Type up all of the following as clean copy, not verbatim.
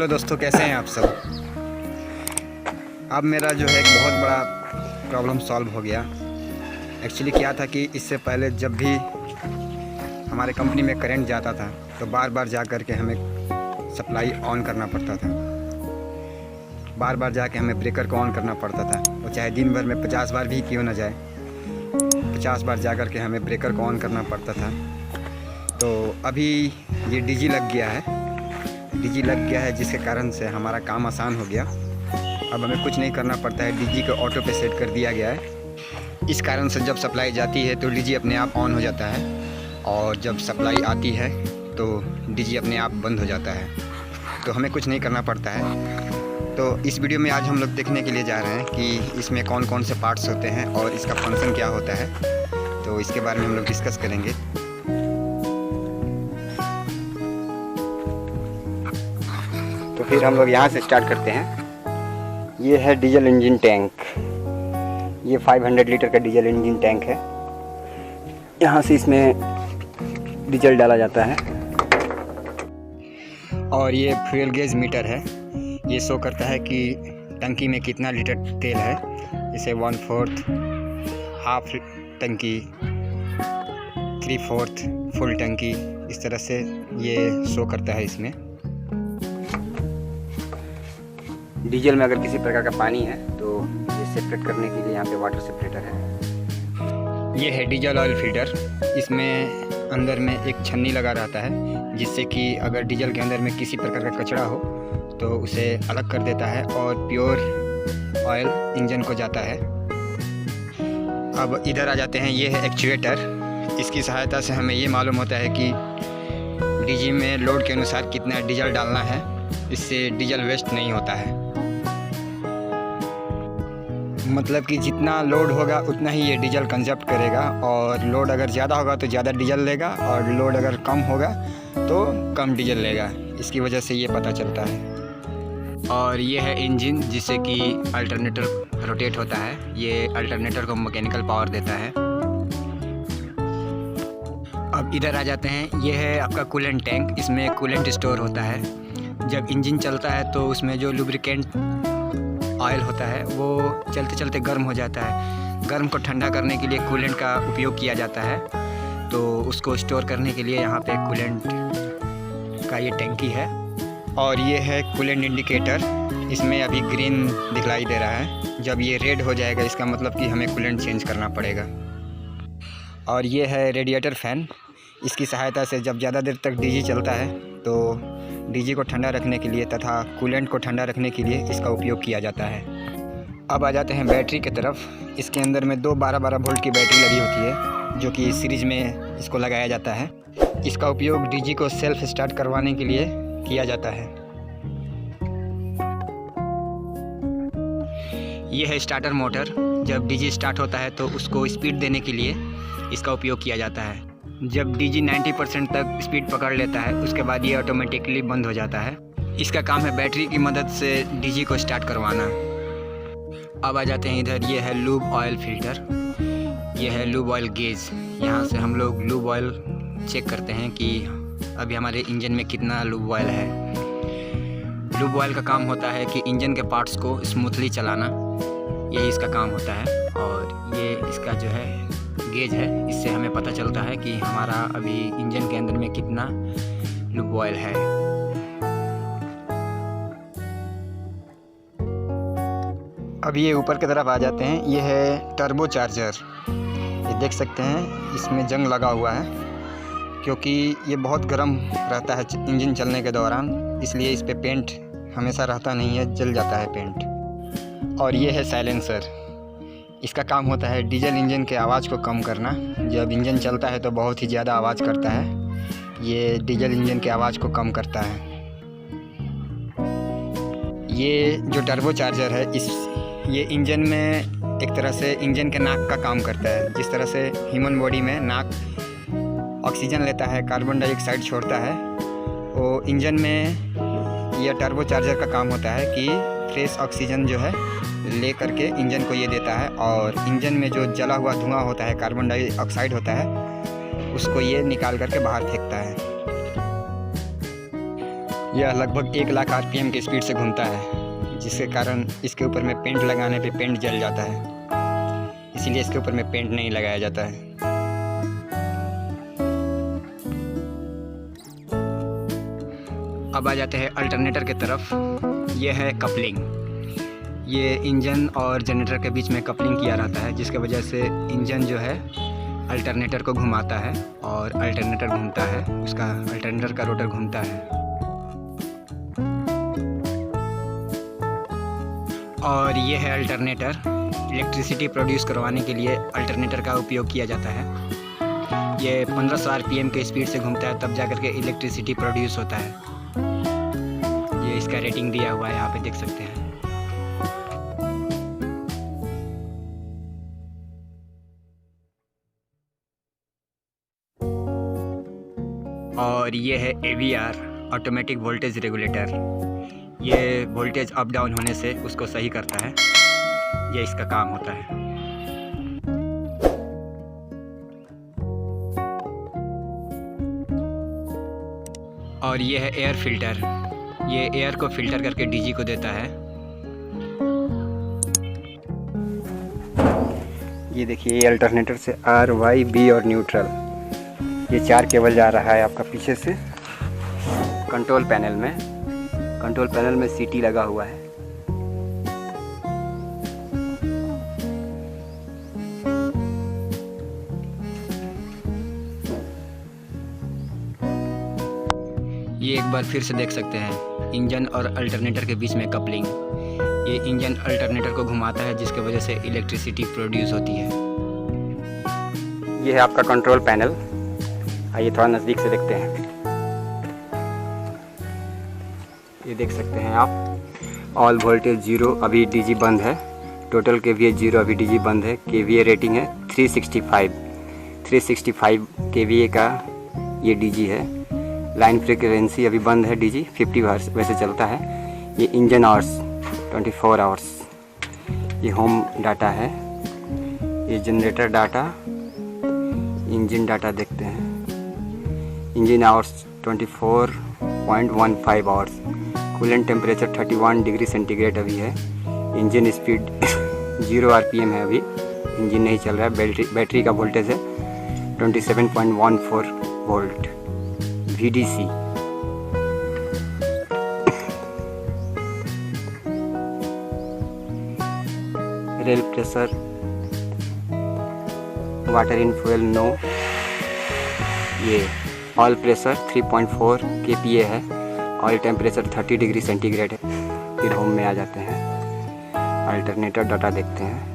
Hello दोस्तों, कैसे हैं आप सब। अब मेरा जो है एक बहुत बड़ा प्रॉब्लम सॉल्व हो गया। एक्चुअली क्या था कि इससे पहले जब भी हमारे कंपनी में करंट जाता था तो बार बार जा कर के हमें सप्लाई ऑन करना पड़ता था, बार बार जाके हमें ब्रेकर को ऑन करना पड़ता था। और चाहे दिन भर में 50 बार भी क्यों ना जाए, 50 बार जा कर के हमें ब्रेकर को ऑन करना पड़ता था। तो अभी ये डीजी लग गया है, जिसके कारण से हमारा काम आसान हो गया। अब हमें कुछ नहीं करना पड़ता है, डीजी को ऑटो पे सेट कर दिया गया है। इस कारण से जब सप्लाई जाती है तो डीजी अपने आप ऑन हो जाता है, और जब सप्लाई आती है तो डीजी अपने आप बंद हो जाता है। तो हमें कुछ नहीं करना पड़ता है। तो इस वीडियो में आज हम लोग देखने के लिए जा रहे हैं कि इसमें कौन कौन से पार्ट्स होते हैं और इसका फंक्शन क्या होता है। तो इसके बारे में हम लोग डिस्कस करेंगे। तो फिर हम लोग यहाँ से स्टार्ट करते हैं। ये है डीजल इंजन टैंक। ये 500 लीटर का डीजल इंजन टैंक है। यहाँ से इसमें डीजल डाला जाता है। और ये फ्यूल गेज मीटर है। ये शो करता है कि टंकी में कितना लीटर तेल है। इसे 1/4, हाफ टंकी, 3/4 फुल टंकी, इस तरह से ये शो करता है। इसमें डीजल में अगर किसी प्रकार का पानी है तो ये सेपरेट करने के लिए यहाँ पे वाटर सेपरेटर है। ये है डीजल ऑयल फिल्टर। इसमें अंदर में एक छन्नी लगा रहता है, जिससे कि अगर डीजल के अंदर में किसी प्रकार का कचरा हो तो उसे अलग कर देता है और प्योर ऑयल इंजन को जाता है। अब इधर आ जाते हैं। ये है एक्चुएटर। इसकी सहायता से हमें ये मालूम होता है कि डीजी में लोड के अनुसार कितना डीजल डालना है। इससे डीजल वेस्ट नहीं होता है। मतलब कि जितना लोड होगा उतना ही ये डीजल कंजप्ट करेगा, और लोड अगर ज़्यादा होगा तो ज़्यादा डीजल लेगा, और लोड अगर कम होगा तो कम डीजल लेगा। इसकी वजह से ये पता चलता है। और ये है इंजन, जिससे कि अल्टरनेटर रोटेट होता है। ये अल्टरनेटर को मैकेनिकल पावर देता है। अब इधर आ जाते हैं। ये है आपका कूलेंट टैंक। इसमें कूलेंट स्टोर होता है। जब इंजन चलता है तो उसमें जो लुब्रिकेंट ऑयल होता है वो चलते चलते गर्म हो जाता है। गर्म को ठंडा करने के लिए कूलेंट का उपयोग किया जाता है। तो उसको स्टोर करने के लिए यहाँ पे कूलेंट का ये टैंकी है। और ये है कूलेंट इंडिकेटर। इसमें अभी ग्रीन दिखलाई दे रहा है। जब ये रेड हो जाएगा इसका मतलब कि हमें कूलेंट चेंज करना पड़ेगा। और ये है रेडिएटर फ़ैन। इसकी सहायता से जब ज़्यादा देर तक डीजी चलता है तो डीजी को ठंडा रखने के लिए तथा कूलेंट को ठंडा रखने के लिए इसका उपयोग किया जाता है। अब आ जाते हैं बैटरी की तरफ। इसके अंदर में 2 12-12 वोल्ट की बैटरी लगी होती है, जो कि सीरीज में इसको लगाया जाता है। इसका उपयोग डीजी को सेल्फ स्टार्ट करवाने के लिए किया जाता है। यह है स्टार्टर मोटर। जब डीजी स्टार्ट होता है तो उसको स्पीड देने के लिए इसका उपयोग किया जाता है। जब डीजी 90% तक स्पीड पकड़ लेता है उसके बाद ये ऑटोमेटिकली बंद हो जाता है। इसका काम है बैटरी की मदद से डीजी को स्टार्ट करवाना। अब आ जाते हैं इधर। ये है लूब ऑयल फिल्टर। ये है लूब ऑयल गेज। यहाँ से हम लोग लूब ऑयल चेक करते हैं कि अभी हमारे इंजन में कितना लूब ऑयल है। लूब ऑयल का काम होता है कि इंजन के पार्ट्स को स्मूथली चलाना, यही इसका काम होता है। और ये इसका जो है गेज है, इससे हमें पता चलता है कि हमारा अभी इंजन के अंदर में कितना लूब ऑयल है। अब ये ऊपर की तरफ आ जाते हैं। ये है टर्बो चार्जर। ये देख सकते हैं इसमें जंग लगा हुआ है, क्योंकि ये बहुत गर्म रहता है इंजन चलने के दौरान, इसलिए इस पे पेंट हमेशा रहता नहीं है, जल जाता है पेंट। और ये है साइलेंसर। इसका काम होता है डीजल इंजन के आवाज़ को कम करना। जब इंजन चलता है तो बहुत ही ज़्यादा आवाज़ करता है। ये डीजल इंजन के आवाज़ को कम करता है। ये जो टर्बो चार्जर है ये इंजन में एक तरह से इंजन के नाक का काम करता है। जिस तरह से ह्यूमन बॉडी में नाक ऑक्सीजन लेता है, कार्बन डाइऑक्साइड छोड़ता है, वो इंजन में यह टर्बो चार्जर का काम होता है कि फ्रेश ऑक्सीजन जो है ले करके इंजन को ये देता है, और इंजन में जो जला हुआ धुआं होता है, कार्बन डाइऑक्साइड होता है, उसको ये निकाल करके बाहर फेंकता है। यह लगभग 1 लाख RPM की स्पीड से घूमता है, जिसके कारण इसके ऊपर में पेंट लगाने पे पेंट जल जाता है, इसीलिए इसके ऊपर में पेंट नहीं लगाया जाता है। अब आ जाते हैं अल्टरनेटर की तरफ। यह है कपलिंग। ये इंजन और जनरेटर के बीच में कपलिंग किया रहता है, जिसके वजह से इंजन जो है अल्टरनेटर को घुमाता है और अल्टरनेटर घूमता है, उसका अल्टरनेटर का रोटर घूमता है। और ये है अल्टरनेटर। इलेक्ट्रिसिटी प्रोड्यूस करवाने के लिए अल्टरनेटर का उपयोग किया जाता है। ये 1500 RPM के स्पीड से घूमता है, तब जाकर के इलेक्ट्रिसिटी प्रोड्यूस होता है। ये इसका रेटिंग दिया हुआ है, यहाँ पे देख सकते हैं। और ये है AVR, ऑटोमेटिक वोल्टेज रेगुलेटर। ये वोल्टेज अप डाउन होने से उसको सही करता है, ये इसका काम होता है। और ये है एयर फिल्टर। ये एयर को फिल्टर करके डीजी को देता है। ये देखिए, ये अल्टरनेटर से R, Y, B और न्यूट्रल, ये 4 केबल जा रहा है आपका पीछे से कंट्रोल पैनल में। कंट्रोल पैनल में CT लगा हुआ है। ये एक बार फिर से देख सकते हैं, इंजन और अल्टरनेटर के बीच में कपलिंग। ये इंजन अल्टरनेटर को घुमाता है, जिसकी वजह से इलेक्ट्रिसिटी प्रोड्यूस होती है। ये है आपका कंट्रोल पैनल। आइए थोड़ा नज़दीक से देखते हैं। ये देख सकते हैं आप, ऑल वोल्टेज 0, अभी डीजी बंद है। टोटल KVA 0, अभी डीजी बंद है। KVA रेटिंग है 365 KVA का ये डीजी है। लाइन फ्रीक्वेंसी अभी बंद है, डीजी 50 हर्ट्ज वैसे चलता है। ये इंजन आवर्स 24 आवर्स। ये होम डाटा है। ये जनरेटर डाटा, इंजन डाटा देखते हैं। Engine hours 24.15 hours. Coolant temperature 31 degree centigrade अभी है। इंजन स्पीड 0 RPM है, अभी इंजन नहीं चल रहा है। बैटरी का वोल्टेज है 27.14 volt VDC। Rail pressure, water in fuel no. ये ऑयल प्रेशर 3.4 kPa है। ऑयल टेम्परेचर 30 डिग्री सेंटीग्रेड है। फिर होम में आ जाते हैं, अल्टरनेटर डाटा देखते हैं।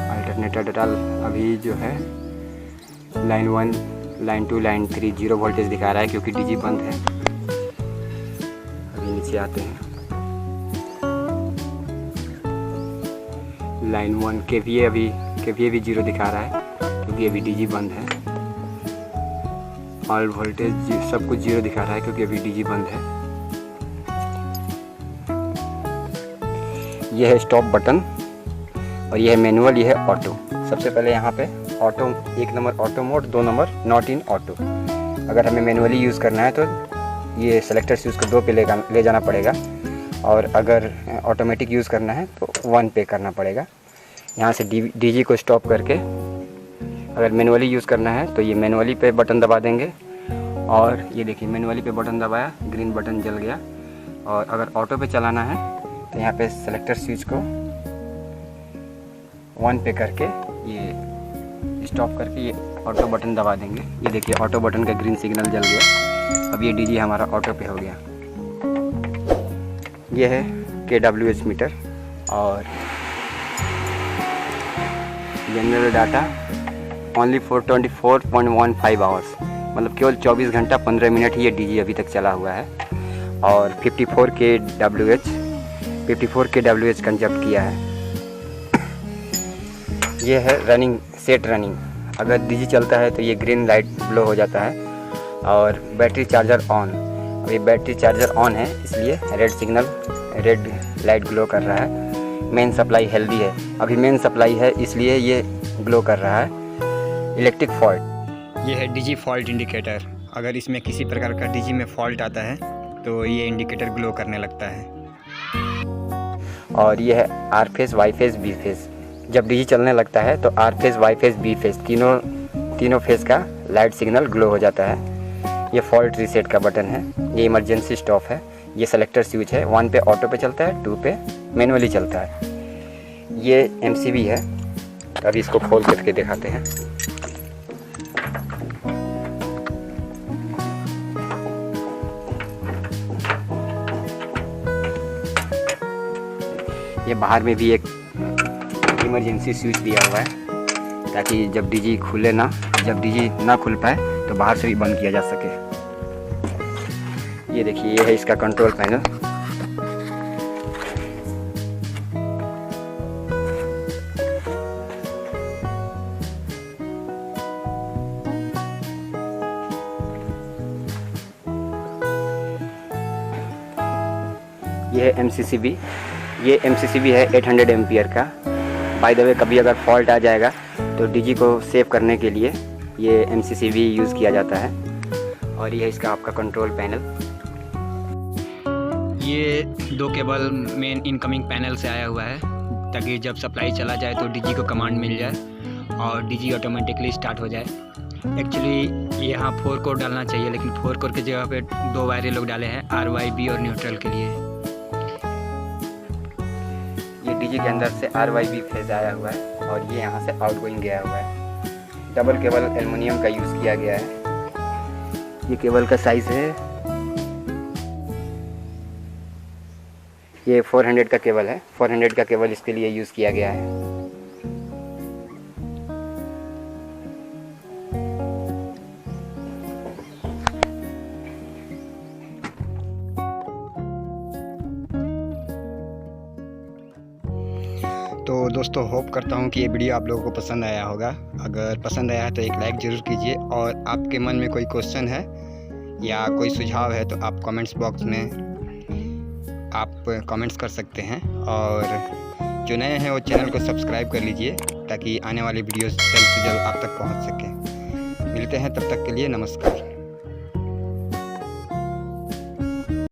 अल्टरनेटर डाटा अभी जो है लाइन 1, लाइन 2, लाइन 3 0 वोल्टेज दिखा रहा है, क्योंकि डीजी बंद है। अभी नीचे आते हैं। लाइन 1 KVA भी 0 दिखा रहा है, क्योंकि अभी डीजी बंद है। ऑल वोल्टेज सब कुछ 0 दिखा रहा है, क्योंकि अभी डीजी बंद है। यह है स्टॉप बटन और यह है मैनुअल, यह है ऑटो। सबसे पहले यहाँ पे auto, 1 number auto mode, 2 number not in auto. अगर हमें मैनुअली यूज़ करना है तो ये सेलेक्टर स्विच को 2 पे ले जाना पड़ेगा, और अगर ऑटोमेटिक यूज़ करना है तो 1 पे करना पड़ेगा। यहाँ से डीजी को स्टॉप करके अगर मैनुअली यूज़ करना है तो ये मैनुअली पे बटन दबा देंगे, और ये देखिए मैनुअली पे बटन दबाया, ग्रीन बटन जल गया। और अगर ऑटो पे चलाना है तो यहाँ पे सेलेक्टर स्विच को 1 पे करके ये स्टॉप करके ये ऑटो बटन दबा देंगे। ये देखिए ऑटो बटन का ग्रीन सिग्नल जल गया। अब ये डीजी हमारा ऑटो पे हो गया। ये है KWH मीटर और general data only for 24.15 hours, मतलब केवल 24 घंटा 15 मिनट ही ये डीजी अभी तक चला हुआ है। और 54 kWh कंजप्ट किया है। ये है रनिंग, सेट रनिंग। अगर डीजी चलता है तो ये ग्रीन लाइट ब्लो हो जाता है। और बैटरी चार्जर ऑन, अभी बैटरी चार्जर ऑन है, इसलिए red signal, red light glow कर रहा है। मेन सप्लाई हेल्दी है, अभी मेन सप्लाई है इसलिए ये ग्लो कर रहा है। इलेक्ट्रिक फॉल्ट, ये है डीजी फॉल्ट इंडिकेटर। अगर इसमें किसी प्रकार का डीजी में फॉल्ट आता है तो ये इंडिकेटर ग्लो करने लगता है। और ये है R phase, Y phase, B phase. जब डीजी चलने लगता है तो R phase, Y phase, B phase तीनों फेस का लाइट सिग्नल ग्लो हो जाता है। ये फॉल्ट रीसेट का बटन है, ये इमरजेंसी स्टॉप है, ये सेलेक्टर स्विच है। 1 पे ऑटो पे चलता है, 2 पे मैनुअली चलता है। ये MCB है, अभी इसको खोल करके दिखाते हैं। ये बाहर में भी एक इमरजेंसी स्विच दिया हुआ है ताकि जब डीजी ना खुल पाए तो बाहर से भी बंद किया जा सके। ये देखिए, ये है इसका कंट्रोल पैनल। ये है MCCB। ये MCCB है 800 एम्पियर का। बाय द वे, कभी अगर फॉल्ट आ जाएगा तो डीजी को सेव करने के लिए ये MCCB यूज़ किया जाता है। और ये है इसका आपका कंट्रोल पैनल। ये 2 केबल मेन इनकमिंग पैनल से आया हुआ है ताकि जब सप्लाई चला जाए तो डीजी को कमांड मिल जाए और डीजी ऑटोमेटिकली स्टार्ट हो जाए। एक्चुअली यहाँ 4 कोर डालना चाहिए, लेकिन 4 कोर की जगह पे 2 वायर लोग डाले हैं, RYB और न्यूट्रल के लिए। ये डीजी के अंदर से RYB फेज आया हुआ है और ये यहाँ से आउटगोइंग गया हुआ है। डबल केबल एल्युमिनियम का यूज़ किया गया है। ये केबल का साइज़ है, ये 400 का केबल है। 400 का केबल इसके लिए यूज़ किया गया है। तो दोस्तों, होप करता हूँ कि ये वीडियो आप लोगों को पसंद आया होगा। अगर पसंद आया है तो एक लाइक ज़रूर कीजिए, और आपके मन में कोई क्वेश्चन है या कोई सुझाव है तो आप कमेंट्स बॉक्स में आप कमेंट्स कर सकते हैं। और जो नए हैं वो चैनल को सब्सक्राइब कर लीजिए ताकि आने वाली वीडियोस जल्द से जल्द आप तक पहुंच सके। मिलते हैं, तब तक के लिए नमस्कार।